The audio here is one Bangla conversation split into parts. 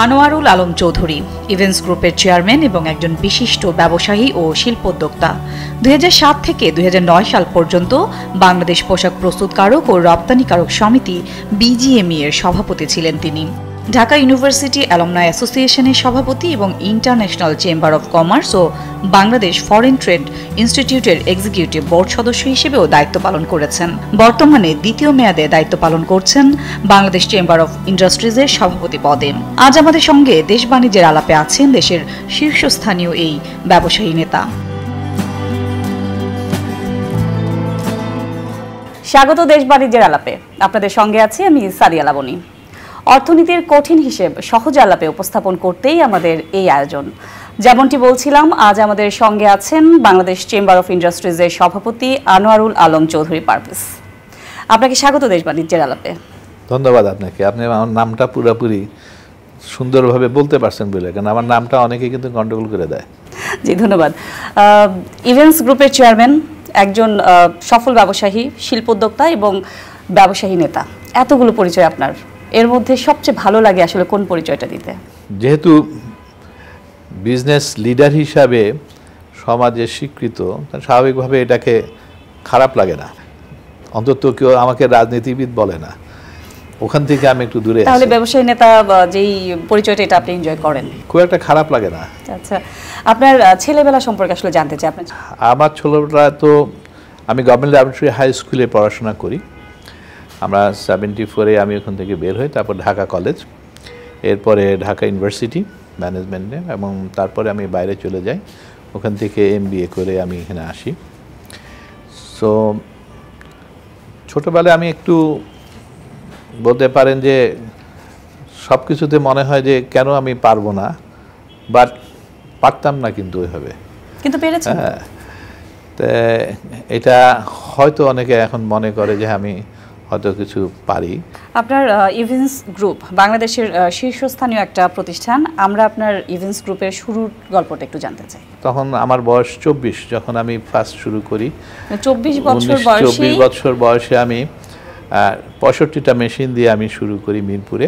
আনোয়ারুল আলম চৌধুরী ইভেন্টস গ্রুপের চেয়ারম্যান এবং একজন বিশিষ্ট ব্যবসায়ী ও শিল্পোদ্যোক্তা। 2007 থেকে 2009 সাল পর্যন্ত বাংলাদেশ পোশাক প্রস্তুতকারক ও রপ্তানিকারক সমিতি BGME এর সভাপতি ছিলেন তিনি। ঢাকা ইউনিভার্সিটি অ্যালুমনাই অ্যাসোসিয়েশনের সভাপতি এবং ইন্টারন্যাশনাল চেম্বার অব কমার্স ও বাংলাদেশ ফরেন ট্রেড ইনস্টিটিউটের এক্সিকিউটিভ বোর্ড সদস্য হিসেবেও দায়িত্ব পালন করেছেন। বর্তমানে দ্বিতীয় মেয়াদে দায়িত্ব পালন করছেন বাংলাদেশ চেম্বার অব ইন্ডাস্ট্রিজের সভাপতি পদে। আজ আমাদের সঙ্গে দেশ বাণিজ্যের আলাপে আছেন দেশের শীর্ষস্থানীয় এই ব্যবসায়ী নেতা। স্বাগত দেশ বাণিজ্যের আলাপে। আপনাদের সঙ্গে আছি আমি সাদিয়া লাবনী। অর্থনীতির কঠিন হিসেব সহজ আলাপে উপস্থাপন করতেই আমাদের এই আয়োজন। যেমনটি বলছিলাম, আজ আমাদের সঙ্গে আছেন বাংলাদেশ চেম্বার অফ ইন্ডাস্ট্রিজের সভাপতি আনোয়ারুল আলম চৌধুরী পারভেজ। আপনাকে স্বাগত দেশ বাণিজ্যের আলাপে। ধন্যবাদ আপনাকে। আপনি আমার নামটা পুরোপুরি সুন্দরভাবে বলতে পারছেন বলে, কারণ আমার নামটা অনেকে কিন্তু গন্ডগোল করে দেয়। জি ধন্যবাদ। ইভেন্টস গ্রুপের চেয়ারম্যান, একজন সফল ব্যবসায়ী, শিল্পোদ্যোক্তা এবং ব্যবসায়ী নেতা, এতগুলো পরিচয় আপনার, এর মধ্যে সবচেয়ে ভালো লাগে আসলে কোন পরিচয়টা দিতে? যেহেতু বিজনেস লিডার হিসাবে সমাজে স্বীকৃত, স্বাভাবিকভাবে এটাকে খারাপ লাগে না। অন্তত কেউ আমাকে রাজনীতিবিদ বলে না, ওখান থেকে আমি একটু দূরে। তাহলে ব্যবসায়ী নেতা যেই পরিচয়টা, এটা আপনি এনজয় করেন? খুব একটা খারাপ লাগে না। আচ্ছা, আপনার ছেলেবেলা সম্পর্কে আসলে জানতে চাই। আপনার আমার ছেলেবেলা তো আমি গভর্নমেন্ট ল্যাবরেটরি হাই স্কুলে পড়াশোনা করি। আমরা 74-এ আমি ওখান থেকে বের হই, তারপর ঢাকা কলেজ, এরপরে ঢাকা ইউনিভার্সিটি ম্যানেজমেন্টে, এবং তারপরে আমি বাইরে চলে যাই। ওখান থেকে MBA করে আমি এখানে আসি। সো ছোটোবেলায় আমি একটু বলতে পারেন যে সব কিছুতে মনে হয় যে কেন আমি পারবো না, বাট পারতাম না কিন্তু ওইভাবে। কিন্তু পেরেছেন। হ্যাঁ, তো এটা হয়তো অনেকে এখন মনে করে যে আমি হয়তো কিছু পারি। আপনার ইভেন্টস গ্রুপ বাংলাদেশের শীর্ষস্থানীয় একটা প্রতিষ্ঠান। আমরা আপনার ইভেন্টস গ্রুপের শুরুর গল্পটা একটু জানতে চাই। তখন আমার বয়স 24 যখন আমি ফার্স্ট শুরু করি। 24 বছর বয়সে আমি 65টা মেশিন দিয়ে আমি শুরু করি মিরপুরে,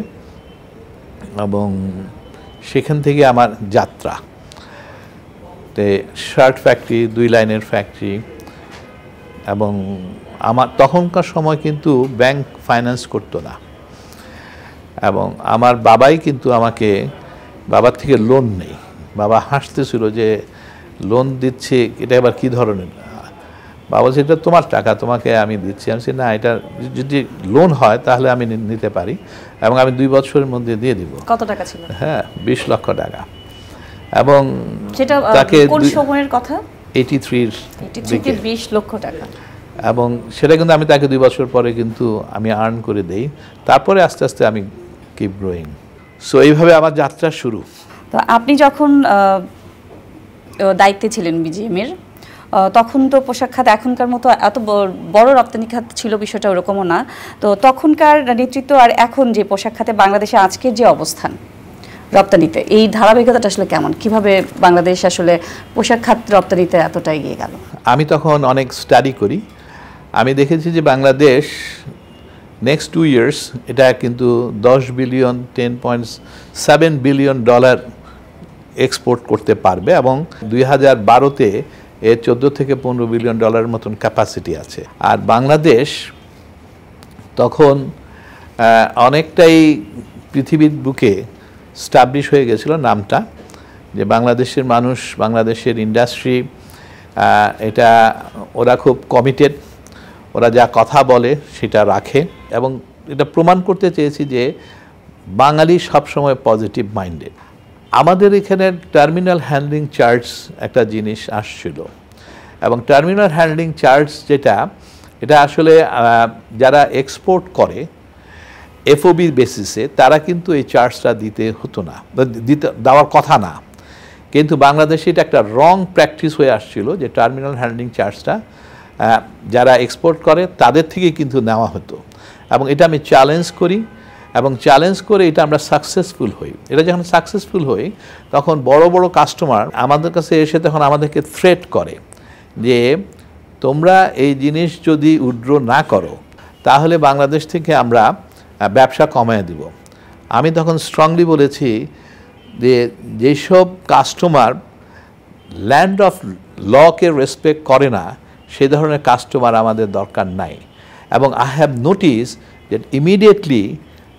এবং সেখান থেকে আমার যাত্রা। তো শার্ট ফ্যাক্টরি, 2 লাইনের ফ্যাক্টরি, এবং আমার তখনকার সময় কিন্তু ব্যাংক ফাইন্যান্স করতো না, এবং আমার বাবাই কিন্তু আমাকে, বাবার থেকে লোন নেই। বাবা হাসতেছিল যে লোন দিচ্ছে, এটা এবার কী ধরনের? বাবা বলছে এটা তোমার টাকা, তোমাকে আমি দিচ্ছি। আমি বলছি না, এটা যদি লোন হয় তাহলে আমি নিতে পারি, এবং আমি 2 বছরের মধ্যে দিয়ে দিব। কত টাকা ছিল? হ্যাঁ, 20 লক্ষ টাকা। এবং সেটা কোন সময়ের কথা? 83 থেকে 20 লক্ষ টাকা। এবং সেটা কিন্তু আমি তাকে 2 বছর পরে কিন্তু আমি আর্ন করে দেই। তারপরে আস্তে আস্তে আমি কিপ গ্রোয়িং। সো এইভাবে আমার যাত্রা শুরু। তো আপনি যখন দায়িত্বে ছিলেন BGM-এর, তখন তো পোশাক খাত এখনকার মতো এত বড় রপ্তানি খাত ছিল বিষয়টা ওরকমও না। তো তখনকার নেতৃত্ব আর এখন যে পোশাক খাতে বাংলাদেশে আজকের যে অবস্থান রপ্তানিতে, এই ধারাবাহিকতাটা আসলে কেমন? কিভাবে বাংলাদেশ আসলে পোশাক খাত রপ্তানিতে এতটা এগিয়ে গেল? আমি তখন অনেক স্টাডি করি। আমি দেখেছি যে বাংলাদেশ নেক্সট 2 ইয়ার্স এটা কিন্তু $10 বিলিয়ন এক্সপোর্ট করতে পারবে, এবং 2012-তে এর $14 থেকে $15 বিলিয়ন মতন ক্যাপাসিটি আছে। আর বাংলাদেশ তখন অনেকটাই পৃথিবীর বুকে স্টাবলিশ হয়ে গেছিল নামটা, যে বাংলাদেশের মানুষ, বাংলাদেশের ইন্ডাস্ট্রি, এটা ওরা খুব কমিটেড, ওরা যা কথা বলে সেটা রাখে, এবং এটা প্রমাণ করতে চেয়েছি যে বাঙালি সবসময় পজিটিভ মাইন্ডেড। আমাদের এখানে টার্মিনাল হ্যান্ডলিং চার্জ একটা জিনিস আসছিল, এবং টার্মিনাল হ্যান্ডলিং চার্জ যেটা, এটা আসলে যারা এক্সপোর্ট করে FOB বেসিসে, তারা কিন্তু এই চার্জটা দিতে হতো না, দেওয়ার কথা না। কিন্তু বাংলাদেশে এটা একটা রং প্র্যাকটিস হয়ে আসছিল যে টার্মিনাল হ্যান্ডলিং চার্জটা যারা এক্সপোর্ট করে তাদের থেকে কিন্তু নেওয়া হতো, এবং এটা আমি চ্যালেঞ্জ করি, এবং চ্যালেঞ্জ করে এটা আমরা সাকসেসফুল হই। এটা যখন সাকসেসফুল হই তখন বড় বড় কাস্টমার আমাদের কাছে এসে তখন আমাদেরকে থ্রেট করে যে তোমরা এই জিনিস যদি উইথড্র না করো তাহলে বাংলাদেশ থেকে আমরা ব্যবসা কমায় দিব। আমি তখন স্ট্রংলি বলেছি যে যেসব কাস্টমার ল্যান্ড অফ লকে রেসপেক্ট করে না সেই ধরনের কাস্টমার আমাদের দরকার নাই। এবং I have notice that immediately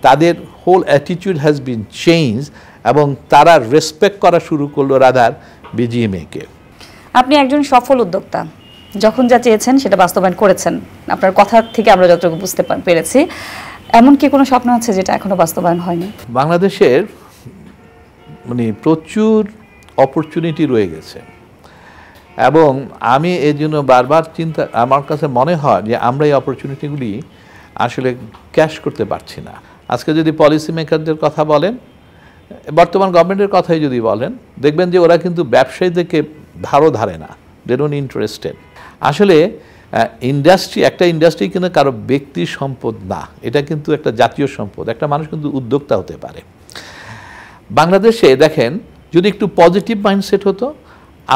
তাদের whole attitude has been change এবং তারা রেসপেক্ট করা শুরু করলো রাদার বিজিএমএকে। আপনি একজন সফল উদ্যোক্তা, যখন যা চেয়েছেন সেটা বাস্তবায়ন করেছেন, আপনার কথা থেকে আমরা যতটুকু বুঝতে পেরেছি। এমন কি কোনো স্বপ্ন আছে যেটা এখনো বাস্তবায়ন হয়নি? বাংলাদেশের মানে প্রচুর অপরচুনিটি রয়ে গেছে এবং আমি এই জন্য বারবার আমার কাছে মনে হয় যে আমরা এই অপরচুনিটিগুলি আসলে ক্যাশ করতে পারছি না। আজকে যদি পলিসি মেকারদের কথা বলেন, বর্তমান গভর্নমেন্টের কথাই যদি বলেন, দেখবেন যে ওরা কিন্তু ব্যবসায়ীদেরকে ধারে না, দে ডোন্ট ইন্টারেস্টেড। আসলে একটা ইন্ডাস্ট্রি কিন্তু কারো ব্যক্তি সম্পদ না, এটা কিন্তু একটা জাতীয় সম্পদ। একটা মানুষ কিন্তু উদ্যোক্তা হতে পারে। বাংলাদেশে দেখেন যদি একটু পজিটিভ মাইন্ডসেট হতো,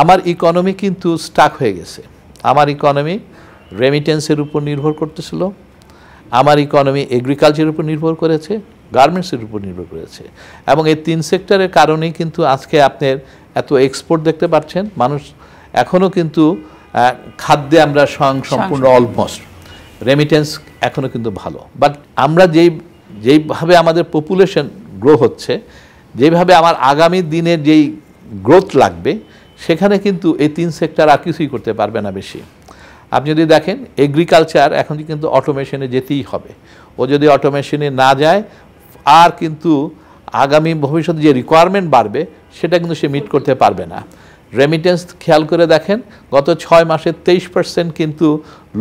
আমার ইকোনমি কিন্তু স্টাক হয়ে গেছে। আমার ইকোনমি রেমিটেন্সের উপর নির্ভর করতেছিল, আমার ইকোনমি এগ্রিকালচারের উপর নির্ভর করেছে, গার্মেন্টসের উপর নির্ভর করেছে এবং এই 3 সেক্টরের কারণেই কিন্তু আজকে আপনার এত এক্সপোর্ট দেখতে পাচ্ছেন। মানুষ এখনও কিন্তু খাদ্যে আমরা সম্পূর্ণ অলমোস্ট, রেমিটেন্স এখনও কিন্তু ভালো। বাট আমরা যেইভাবে আমাদের পপুলেশন গ্রো হচ্ছে, যেভাবে আমার আগামী দিনের যেই গ্রোথ লাগবে, সেখানে কিন্তু এই 3 সেক্টর আর কিছুই করতে পারবে না বেশি। আপনি যদি দেখেন এগ্রিকালচার এখন কিন্তু অটোমেশনে যেতেই হবে। ও যদি অটোমেশনে না যায় আর কিন্তু আগামী ভবিষ্যতে যে রিকোয়ারমেন্ট বাড়বে সেটা কিন্তু সে মিট করতে পারবে না। রেমিটেন্স খেয়াল করে দেখেন, গত 6 মাসে 23% কিন্তু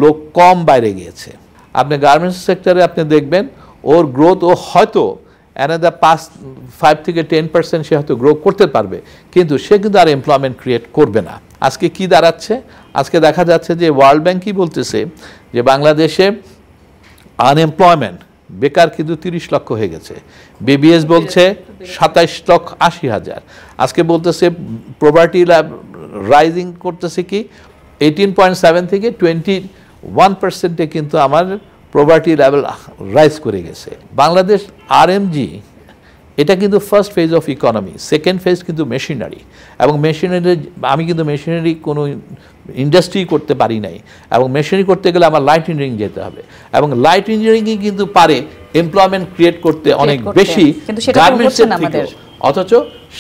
লোক কম বাইরে গিয়েছে। আপনি গার্মেন্টস সেক্টরে আপনি দেখবেন ওর গ্রোথ ও হয়তো অ্যানাদার 5 থেকে 10% সে হয়তো গ্রো করতে পারবে, কিন্তু সে কিন্তু আর এমপ্লয়মেন্ট ক্রিয়েট করবে না। আজকে কি দাঁড়াচ্ছে? আজকে দেখা যাচ্ছে যে ওয়ার্ল্ড ব্যাংক কি বলতেছে যে বাংলাদেশে আনএমপ্লয়মেন্ট, বেকার কিন্তু 30 লক্ষ হয়ে গেছে। বিবিএস বলছে 27,80,000। আজকে বলতেছে প্রপার্টি রাইজিং করতেছে কি 18.7 থেকে 21%-এ কিন্তু আমার প্রপার্টি লেভেল রাইজ করে গেছে। বাংলাদেশ আরএমজি এটা কিন্তু first phase of economy, second phase কিন্তু মেশিনারি। এবং মেশিনারি আমি কিন্তু মেশিনারি কোনো ইন্ডাস্ট্রি করতে পারি নাই, এবং মেশিনারি করতে গেলে আমার লাইট ইঞ্জিনিয়ারিং যেতে হবে, এবং লাইট ইঞ্জিনিয়ারিংই কিন্তু পারে এমপ্লয়মেন্ট ক্রিয়েট করতে অনেক বেশি গার্মেন্টসের থেকে। অথচ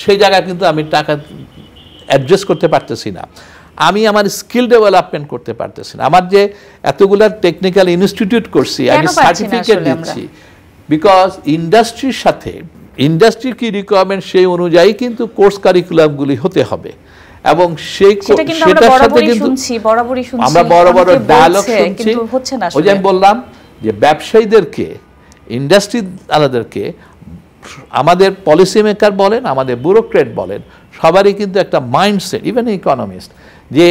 সেই জায়গায় কিন্তু আমি টাকা অ্যাডজাস্ট করতে পারতেছি না, আমি আমার স্কিল ডেভেলপমেন্ট করতে পারতেছি না। আমার যে এতগুলা টেকনিক্যাল ইনস্টিটিউট করছি, আমি সার্টিফিকেট দিচ্ছি, বিকজ ইন্ডাস্ট্রির সাথে ইন্ডাস্ট্রির কি রিকোয়ারমেন্ট সেই অনুযায়ী কিন্তু কোর্স কারিকুলামগুলি হতে হবে। এবং সেটার সাথে কিন্তু আমরা বড় বড় ডায়ালগ শুনছি। ওই যে আমি বললাম যে ব্যবসায়ীদেরকে, ইন্ডাস্ট্রি আলাদাদেরকে, আমাদের পলিসি মেকার বলেন, আমাদের ব্যুরোক্রেট বলেন, সবারই কিন্তু একটা মাইন্ডসেট, ইভেন ইকোনমিস্ট, যে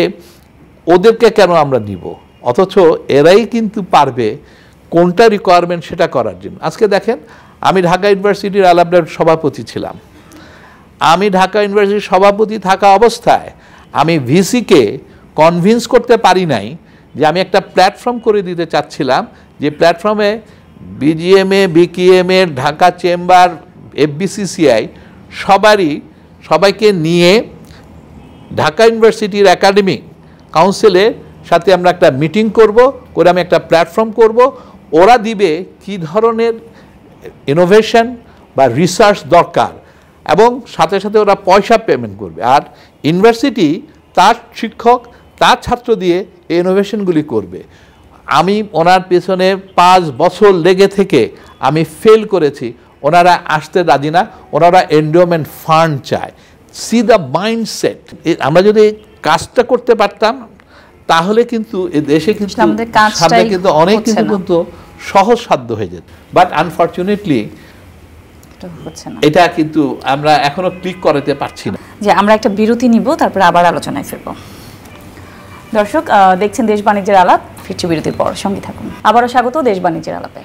ওদেরকে কেন আমরা নিব, অথচ এরাই কিন্তু পারবে কোনটা রিকোয়ারমেন্ট সেটা করার জন্য। আজকে দেখেন, আমি ঢাকা ইউনিভার্সিটির আলাপডার সভাপতি ছিলাম। আমি ঢাকা ইউনিভার্সিটির সভাপতি থাকা অবস্থায় আমি ভিসিকে কনভিন্স করতে পারি নাই যে আমি একটা প্ল্যাটফর্ম করে দিতে চাচ্ছিলাম, যে প্ল্যাটফর্মে বিজিএমএ, বিকিএমএ, ঢাকা চেম্বার, এফবিসিসিআই সবাইকে নিয়ে ঢাকা ইউনিভার্সিটির একাডেমিক কাউন্সিলের সাথে আমরা একটা মিটিং করে আমি একটা প্ল্যাটফর্ম করব। ওরা দিবে কি ধরনের ইনোভেশন বা রিসার্চ দরকার, এবং সাথে সাথে ওরা পয়সা পেমেন্ট করবে, আর ইউনিভার্সিটি তার শিক্ষক, তার ছাত্র দিয়ে এই ইনোভেশনগুলি করবে। আমি ওনার পেছনে 5 বছর লেগে থেকে আমি ফেল করেছি। ওনারা আসতে রাজি না, ওনারা এন্ডোমেন্ট ফান্ড চায়। C the mindset. আমরা যদি কাজটা করতে পারতাম তাহলে কিন্তু এই দেশে কিন্তু সামনে কিন্তু অনেক কিছু কিন্তু সহজ সাধ্য হয়ে যেত। বাট আনফরচুনেটলি এটা কিন্তু আমরা এখনো ক্লিক করতে পারছি না। যে আমরা একটা বিরতি নিব, তারপরে আবার আলোচনায় ফিরব। দর্শক দেখছেন দেশ বাণিজ্যের আলাপ, ফিরছি বিরতির পর, সঙ্গে থাকুন। আবারও স্বাগত দেশ বাণিজ্যের আলাপে।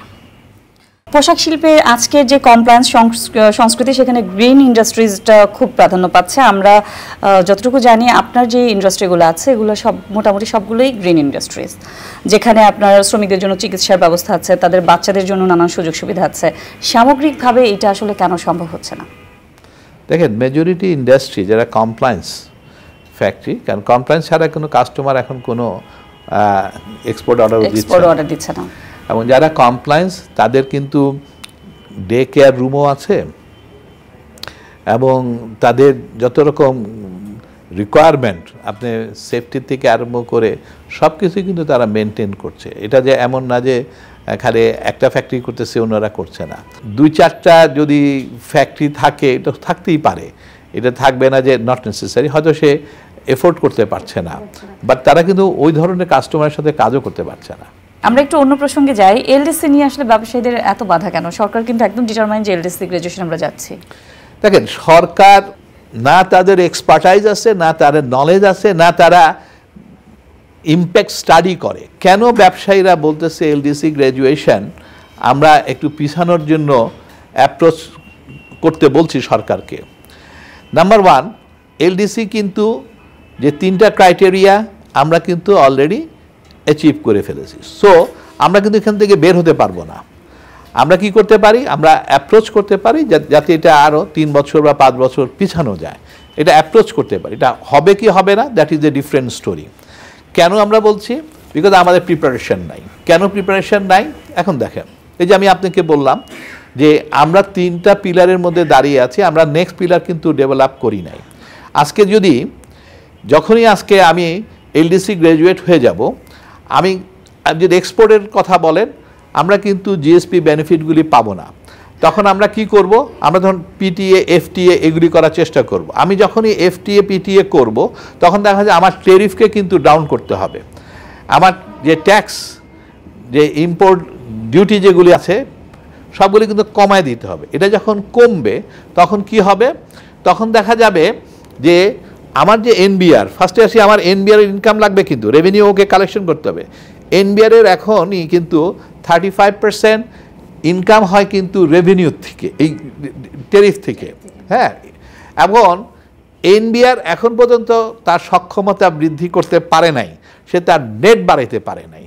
পোশাক শিল্পে আজকের যে কমপ্লায়েন্স সংস্কৃতি, সেখানে গ্রিন ইন্ডাস্ট্রিজটা খুব প্রাধান্য পাচ্ছে। আমরা যতটুকু জানি আপনার যে ইন্ডাস্ট্রিগুলো আছে এগুলো সব মোটামুটি সবগুলোই গ্রিন ইন্ডাস্ট্রিজ, যেখানে আপনার শ্রমিকদের জন্য চিকিৎসার ব্যবস্থা আছে, তাদের বাচ্চাদের জন্য নানান সুযোগ সুবিধা আছে। সামগ্রিকভাবে এটা আসলে কেন সম্ভব হচ্ছে না? দেখেন, মেজরিটি ইন্ডাস্ট্রি যারা কমপ্লায়েন্স ফ্যাক্টরি, কারণ কমপ্লায়েন্স ছাড়া কোনো কাস্টমার এখন কোনো এক্সপোর্ট অর্ডার দিচ্ছে না, এবং যারা কমপ্লায়েন্স তাদের কিন্তু ডে কেয়ার রুমও আছে এবং তাদের যত রকম রিকোয়ারমেন্ট আপনি সেফটির থেকে আরম্ভ করে সব কিছুই কিন্তু তারা মেনটেন করছে। এটা যে এমন না যে খালি একটা ফ্যাক্টরি করতেছে অন্যরা করছে না। 2-4টা যদি ফ্যাক্টরি থাকে এটা থাকতেই পারে, এটা থাকবে না যে নট নেসেসারি, হয়তো সে এফোর্ড করতে পারছে না, বাট তারা কিন্তু ওই ধরনের কাস্টমারের সাথে কাজও করতে পারছে না। আমরা একটু অন্য প্রসঙ্গে যাই। এলডিসি নিয়ে আসলে ব্যবসায়ীদের এত বাধা কেন? সরকার কিন্তু একদম ডিটারমাইন্ড যে এলডিসি গ্রাজুয়েশন আমরা যাচ্ছি। দেখেন, সরকার না তাদের এক্সপার্টাইজ আছে, না তাদের নলেজ আছে, না তারা ইম্প্যাক্ট স্টাডি করে। কেন ব্যবসায়ীরা বলতেছে এলডিসি গ্র্যাজুয়েশন আমরা একটু পিছানোর জন্য অ্যাপ্রোচ করতে বলছি সরকারকে? নাম্বার 1, এলডিসি কিন্তু যে 3টা ক্রাইটেরিয়া আমরা কিন্তু অলরেডি অ্যাচিভ করে ফেলেছি। সো আমরা কিন্তু এখান থেকে বের হতে পারবো না। আমরা কি করতে পারি? আমরা অ্যাপ্রোচ করতে পারি যাতে এটা আরও 3 বছর বা 5 বছর পিছানো যায়। এটা অ্যাপ্রোচ করতে পারি। এটা হবে কি হবে না, that is a different story. কেন আমরা বলছি? বিকজ আমাদের প্রিপারেশন নাই। কেন প্রিপারেশন নাই? এখন দেখেন, এই যে আমি আপনাকে বললাম যে আমরা 3টা পিলারের মধ্যে দাঁড়িয়ে আছি, আমরা নেক্সট পিলার কিন্তু ডেভেলপ করি নাই। আজকে যখনই আজকে আমি এলডিসি গ্র্যাজুয়েট হয়ে যাব, আমি যদি এক্সপোর্টের কথা বলেন, আমরা কিন্তু জিএসপি বেনিফিটগুলি পাবো না। তখন আমরা কি করব? আমরা ধরুন পিটিএ, এফটিএ এগুলি করার চেষ্টা করব। আমি যখনই এফটিএ, পিটিএ করব, তখন দেখা যায় আমার ট্যারিফকে কিন্তু ডাউন করতে হবে। আমার যে ট্যাক্স, যে ইম্পোর্ট ডিউটি যেগুলি আছে সবগুলি কিন্তু কমায় দিতে হবে। এটা যখন কমবে তখন কি হবে? তখন দেখা যাবে যে আমার যে এনবিআর, ফার্স্টে আসি, আমার এনবিআর ইনকাম লাগবে, কিন্তু রেভিনিউ ওকে কালেকশন করতে হবে। এনবিআরের এখনই কিন্তু 35% ইনকাম হয় কিন্তু রেভিনিউ থেকে, এই ট্যারিফ থেকে। হ্যাঁ, এবং এনবিআর এখন পর্যন্ত তার সক্ষমতা বৃদ্ধি করতে পারে নাই, সে তার নেট বাড়াইতে পারে নাই।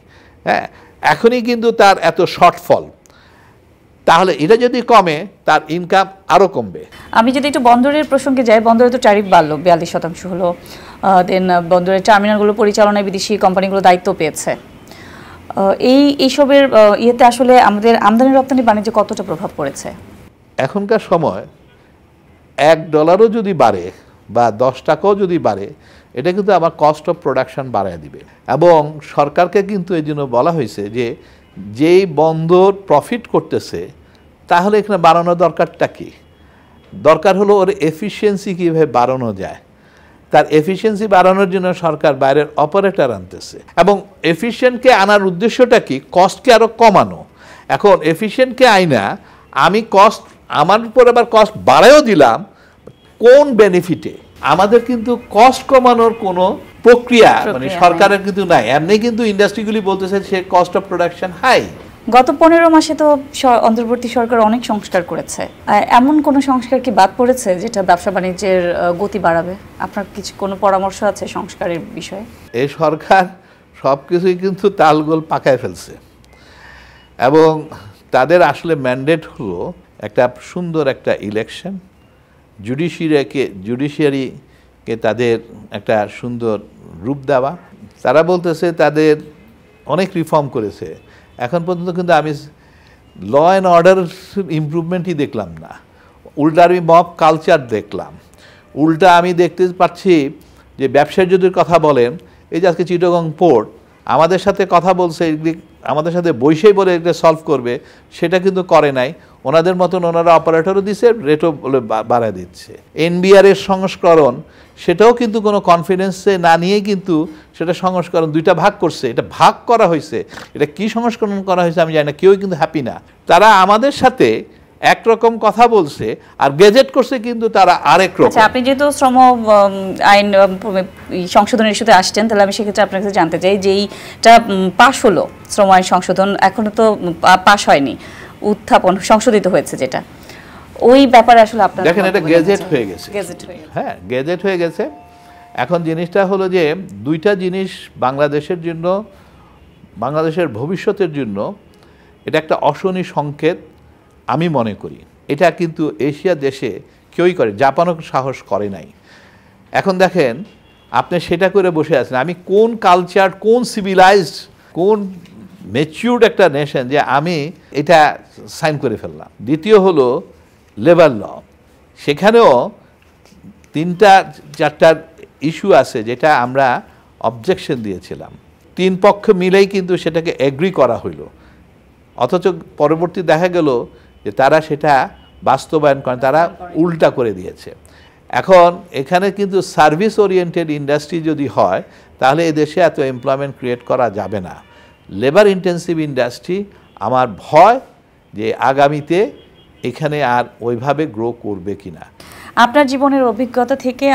হ্যাঁ, এখনই কিন্তু তার এত শর্টফল। তাহলে এটা যদি কমে, তার ইনকাম আরও কমবে। আমি যদি একটু বন্দরের প্রসঙ্গে যাই, বন্দরে তো ট্যারিফ বাড়লো, 42% হলো। দেন বন্দরের টার্মিনালগুলো পরিচালনায় বিদেশি কোম্পানিগুলো দায়িত্ব পেয়েছে। এইসবের ইয়েতে আসলে আমাদের আমদানি রপ্তানি বাণিজ্যে কতটা প্রভাব পড়েছে? এখনকার সময় $1 যদি বাড়ে বা 10 টাকাও যদি বাড়ে, এটা কিন্তু আমার কস্ট অফ প্রোডাকশন বাড়ায় দিবে। এবং সরকারকে কিন্তু এই জন্য বলা হয়েছে যে যেই বন্দর প্রফিট করতেছে, তাহলে এখানে বাড়ানোর দরকারটা কি? দরকার হলো ওর এফিসিয়েন্সি কীভাবে বাড়ানো যায়। তার এফিসিয়েন্সি বাড়ানোর জন্য সরকার বাইরের অপারেটর আনতেছে। এবং এফিসিয়েন্টকে আনার উদ্দেশ্যটা কি? কস্টকে আরও কমানো। এখন এফিসিয়েন্টকে আইনা আমি কস্ট, আমার উপর আবার কস্ট বাড়ায়ও দিলাম, কোন বেনিফিটে? আমাদের কিন্তু কস্ট কমানোর কোনো প্রক্রিয়া মানে সরকারের কিন্তু নাই। এমনি কিন্তু ইন্ডাস্ট্রিগুলি বলতেছে সে কস্ট অফ প্রোডাকশন হাই। গত 15 মাসে তো অন্তর্বর্তী সরকার অনেক সংস্কার করেছে। এমন কোনো সংস্কার কি বাদ পড়েছে যেটা ব্যবসা বাণিজ্যের গতি বাড়াবে? আপনার কিছু কোনো পরামর্শ আছে সংস্কারের বিষয়ে? এই সরকার সব কিছুই কিন্তু তালগোল পাকায় ফেলছে এবং তাদের আসলে ম্যান্ডেট হলো একটা সুন্দর একটা ইলেকশন, জুডিশিয়ারিকে তাদের একটা সুন্দর রূপ দেওয়া। তারা বলতেছে তাদের অনেক রিফর্ম করেছে, এখন পর্যন্ত কিন্তু আমি ল অ্যান্ড অর্ডার ইমপ্রুভমেন্টই দেখলাম না। উল্টা আমি মব কালচার দেখলাম। উল্টা আমি দেখতে পাচ্ছি যে ব্যবসার যদি কথা বলেন, এই যে আজকে চিটাগং পোর্ট আমাদের সাথে কথা বলছে, আমাদের সাথে বৈষয়িক বলে এটা সলভ করবে, সেটা কিন্তু করে নাই। ওনাদের মতন ওনারা অপারেটরও দিচ্ছে, রেটও বলে বাড়ায় দিচ্ছে। এনবিআরের সংস্করণ, সেটাও কিন্তু কোনো কনফিডেন্সে না নিয়ে কিন্তু সেটা সংস্করণ 2টা ভাগ করছে। এটা ভাগ করা হয়েছে, এটা কি সংস্করণ করা হয়েছে আমি জানি না, কেউই কিন্তু হ্যাপি না। তারা আমাদের সাথে একরকম কথা বলছে আর গেজেট করছে কিন্তু তারা আরেক রকম। আচ্ছা, আপনি যেহেতু শ্রম আইন সংশোধনের ইস্যুতে আসছেন, তাহলে আমি সেক্ষেত্রে আপনার কাছে জানতে চাই যে এইটা পাশ হলো শ্রম আইন সংশোধন, এখনো তো পাশ হয়নি, উত্থাপন সংশোধিত হয়েছে যেটা, ওই ব্যাপারে আসলে আপনার দেখেন এটা গেজেট হয়ে গেছে, গেজেট হয়ে গেছে। হ্যাঁ গেজেট হয়ে গেছে। এখন জিনিসটা হলো যে দুইটা জিনিস বাংলাদেশের জন্য, বাংলাদেশের ভবিষ্যতের জন্য এটা একটা অশনি সংকেত আমি মনে করি। এটা কিন্তু এশিয়া দেশে কেউই করে, জাপানও সাহস করে নাই। এখন দেখেন আপনি সেটা করে বসে আছেন, আমি কোন কালচার, কোন সিভিলাইজড, কোন ম্যাচিউরড একটা নেশন যে আমি এটা সাইন করে ফেললাম। দ্বিতীয় হলো লেবার ল, সেখানেও 3-4টা ইস্যু আছে যেটা আমরা অবজেকশন দিয়েছিলাম, 3 পক্ষ মিলেই কিন্তু সেটাকে এগ্রি করা হইলো, অথচ পরবর্তী দেখা গেল যে তারা সেটা বাস্তবায়ন করেন, তারা উল্টা করে দিয়েছে। এখন এখানে কিন্তু সার্ভিস ওরিয়েন্টেড ইন্ডাস্ট্রি যদি হয় তাহলে এদেশে এত এমপ্লয়মেন্ট ক্রিয়েট করা যাবে না। লেবার ইন্টেন্সিভ ইন্ডাস্ট্রি আমার ভয় যে আগামীতে এখানে আর ওইভাবে গ্রো করবে কিনা। আপনার জীবনের অভিজ্ঞতা থেকে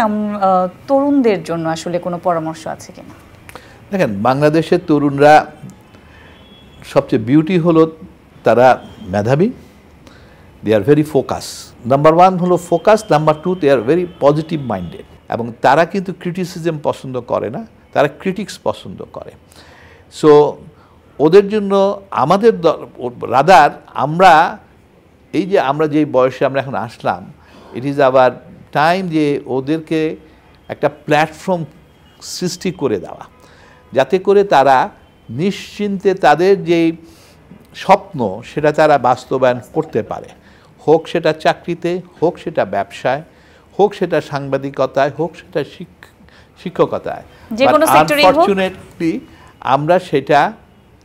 তরুণদের জন্য আসলে কোনো পরামর্শ আছে কিনা? দেখেন বাংলাদেশের তরুণরা সবচেয়ে বিউটি হলো তারা মেধাবী, they are very focus. Number 1 হলো focus, number 2 they are very positive minded, এবং তারা কিন্তু ক্রিটিসিজম পছন্দ করে না, তারা ক্রিটিক্স পছন্দ করে। সো ওদের জন্য আমাদের রাদার আমরা এই যে আমরা যেই বয়সে আমরা এখন আসলাম, ইট ইজ আওয়ার টাইম যে ওদেরকে একটা প্ল্যাটফর্ম সৃষ্টি করে দেওয়া, যাতে করে তারা নিশ্চিন্তে তাদের যেই স্বপ্ন সেটা তারা বাস্তবায়ন করতে পারে, হোক সেটা চাকরিতে, হোক সেটা ব্যবসায়, হোক সেটা সাংবাদিকতায়, হোক সেটা শিক্ষকতায়। আনফরচুনেটলি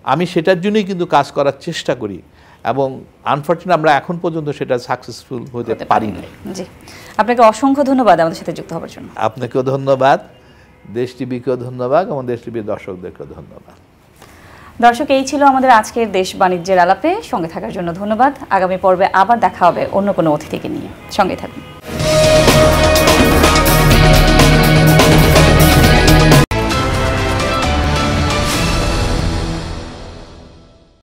আমি সেটার জন্যই কিন্তু কাজ করার চেষ্টা করি, এবং আনফরচুনেট আমরা এখন পর্যন্ত সেটা সাকসেসফুল হতে পারি না। জি, আপনাকে অসংখ্য ধন্যবাদ আমাদের সাথে যুক্ত হওয়ার জন্য। আপনাকেও ধন্যবাদ, দেশ টিভিকেও ধন্যবাদ, এবং দেশ টিভির দর্শকদেরকেও ধন্যবাদ। দর্শক, এই ছিল আমাদের আজকের দেশ বাণিজ্যের আলাপে। সঙ্গে থাকার জন্য ধন্যবাদ। আগামী পর্বে আবার দেখা হবে অন্য কোনো অতিথিকে নিয়ে। সঙ্গে থাকুন।